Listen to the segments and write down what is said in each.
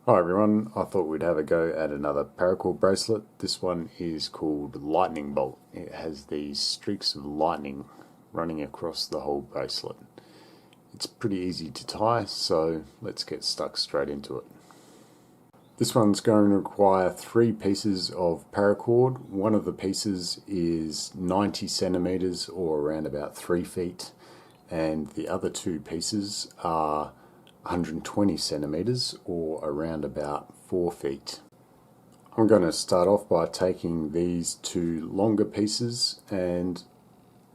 Hi everyone, I thought we'd have a go at another paracord bracelet. This one is called Lightning Bolt. It has these streaks of lightning running across the whole bracelet. It's pretty easy to tie, so let's get stuck straight into it. This one's going to require 3 pieces of paracord. One of the pieces is 90 centimeters or around about 3 feet, and the other 2 pieces are 120 centimeters or around about 4 feet. I'm going to start off by taking these 2 longer pieces, and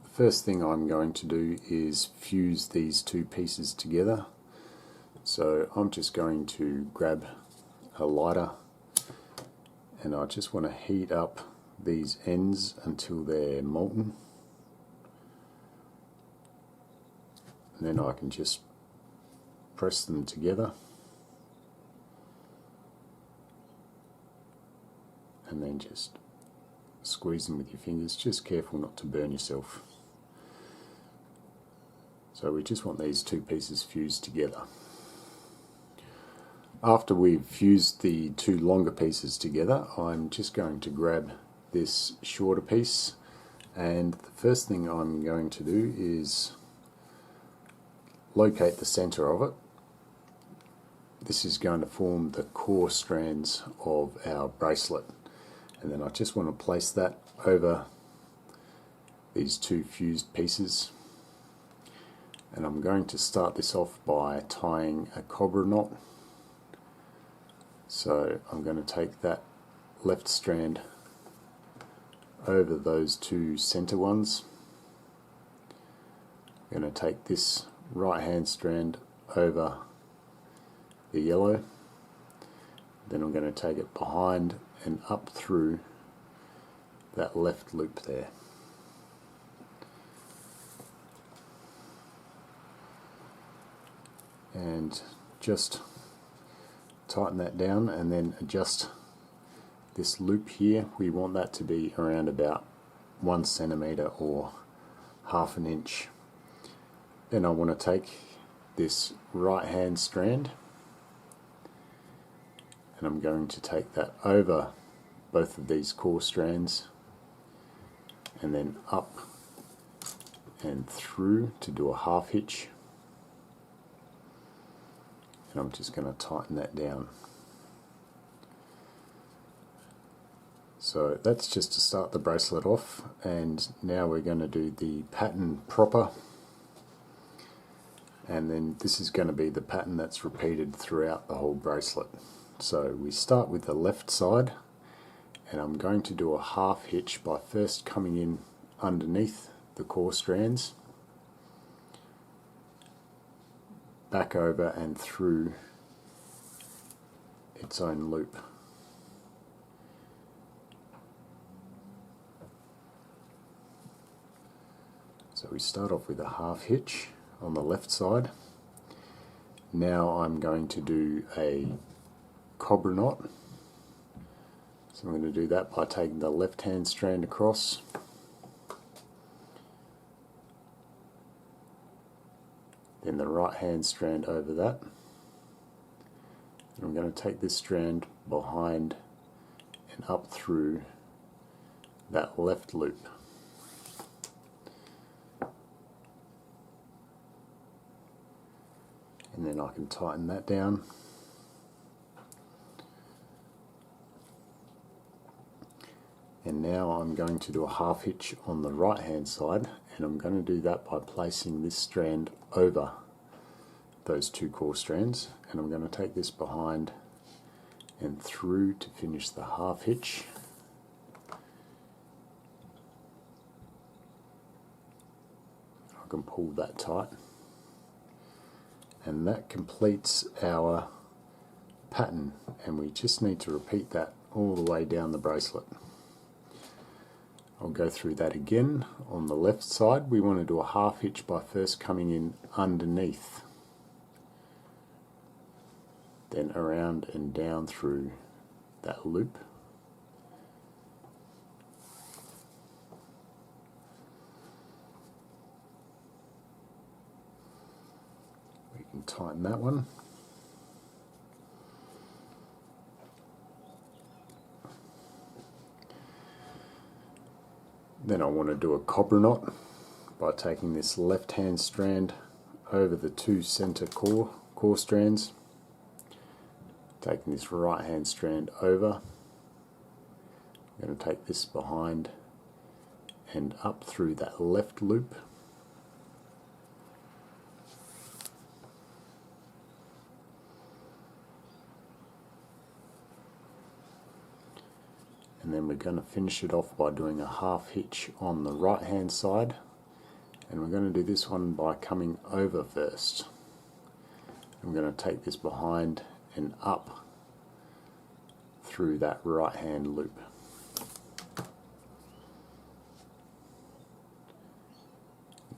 the first thing I'm going to do is fuse these 2 pieces together. So I'm just going to grab a lighter and I just want to heat up these ends until they're molten, and then I can just press them together and then just squeeze them with your fingers. Just careful not to burn yourself. So we just want these 2 pieces fused together. After we've fused the 2 longer pieces together, I'm just going to grab this shorter piece, and the first thing I'm going to do is locate the center of it. This is going to form the core strands of our bracelet, and then I just want to place that over these 2 fused pieces, and I'm going to start this off by tying a cobra knot. So I'm going to take that left strand over those 2 center ones. I'm going to take this right hand strand over the yellow, then I'm going to take it behind and up through that left loop there. And just tighten that down and then adjust this loop here. We want that to be around about 1 centimeter or half an inch. Then I want to take this right hand strand and I'm going to take that over both of these core strands and then up and through to do a half hitch, and I'm just going to tighten that down. So that's just to start the bracelet off, and now we're going to do the pattern proper, and then this is going to be the pattern that's repeated throughout the whole bracelet. So we start with the left side, and I'm going to do a half hitch by first coming in underneath the core strands, back over and through its own loop. So we start off with a half hitch on the left side. Now I'm going to do a cobra knot. So I'm going to do that by taking the left hand strand across, then the right hand strand over that, and I'm going to take this strand behind and up through that left loop. And then I can tighten that down. And now I'm going to do a half hitch on the right hand side, and I'm going to do that by placing this strand over those 2 core strands, and I'm going to take this behind and through to finish the half hitch. I can pull that tight, and that completes our pattern, and we just need to repeat that all the way down the bracelet. I'll go through that again. On the left side we want to do a half hitch by first coming in underneath, then around and down through that loop. We can tighten that one. Then I want to do a cobra knot by taking this left hand strand over the two center core strands, taking this right hand strand over. I'm going to take this behind and up through that left loop. And then we're going to finish it off by doing a half hitch on the right hand side, and we're going to do this one by coming over first. I'm going to take this behind and up through that right hand loop.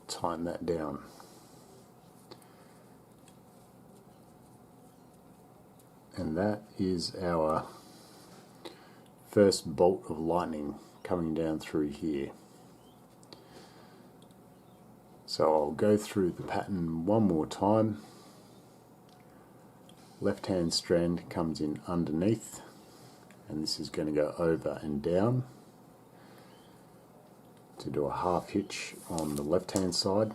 Tighten that down. And that is our first bolt of lightning coming down through here. So I'll go through the pattern one more time. Left hand strand comes in underneath, and this is going to go over and down to do a half hitch on the left hand side.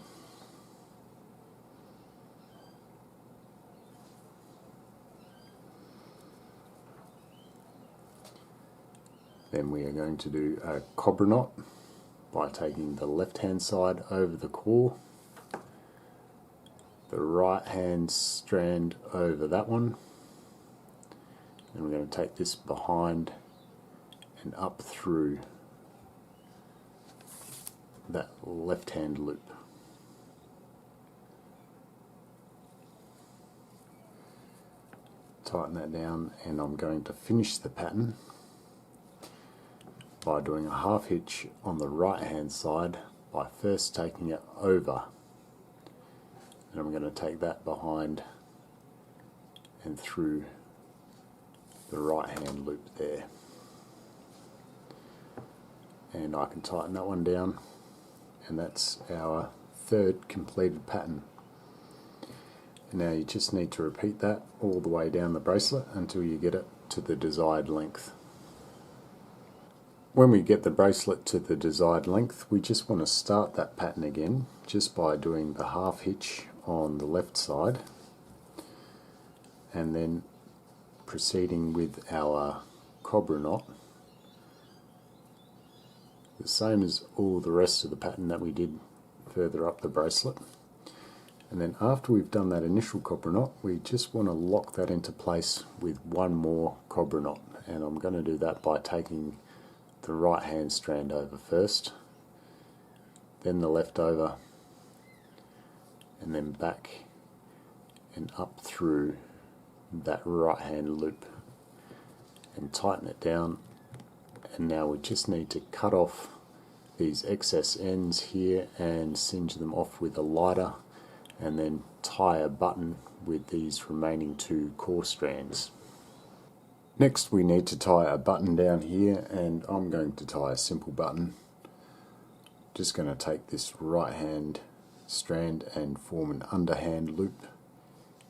Then we are going to do a cobra knot by taking the left hand side over the core, the right hand strand over that one, and we're going to take this behind and up through that left hand loop. Tighten that down, and I'm going to finish the pattern by doing a half hitch on the right hand side by first taking it over, and I'm going to take that behind and through the right hand loop there, and I can tighten that one down, and that's our third completed pattern. And now you just need to repeat that all the way down the bracelet until you get it to the desired length. When we get the bracelet to the desired length, we just want to start that pattern again just by doing the half hitch on the left side, and then proceeding with our cobra knot, the same as all the rest of the pattern that we did further up the bracelet. And then after we've done that initial cobra knot, we just want to lock that into place with one more cobra knot, and I'm going to do that by taking the right hand strand over first, then the left over, and then back and up through that right hand loop, and tighten it down. And now we just need to cut off these excess ends here and singe them off with a lighter, and then tie a button with these remaining two core strands. Next we need to tie a button down here, and I'm going to tie a simple button. Just going to take this right hand strand and form an underhand loop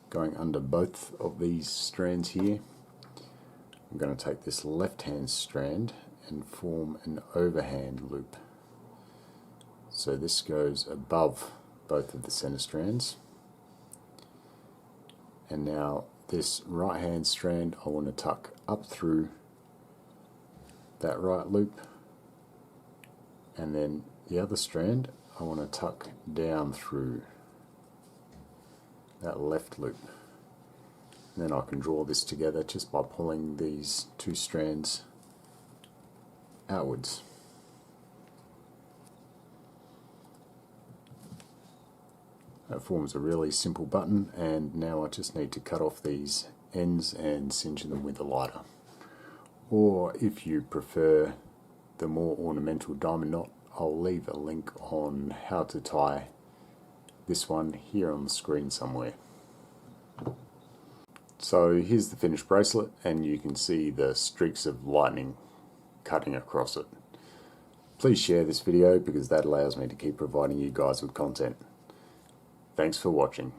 going under both of these strands here. I'm going to take this left hand strand and form an overhand loop. So this goes above both of the center strands. And now this right hand strand I want to tuck up through that right loop, and then the other strand I want to tuck down through that left loop. And then I can draw this together just by pulling these two strands outwards. That forms a really simple button, and now I just need to cut off these ends and singe them with a lighter. Or if you prefer the more ornamental diamond knot, I'll leave a link on how to tie this one here on the screen somewhere. So here's the finished bracelet, and you can see the streaks of lightning cutting across it. Please share this video because that allows me to keep providing you guys with content. Thanks for watching.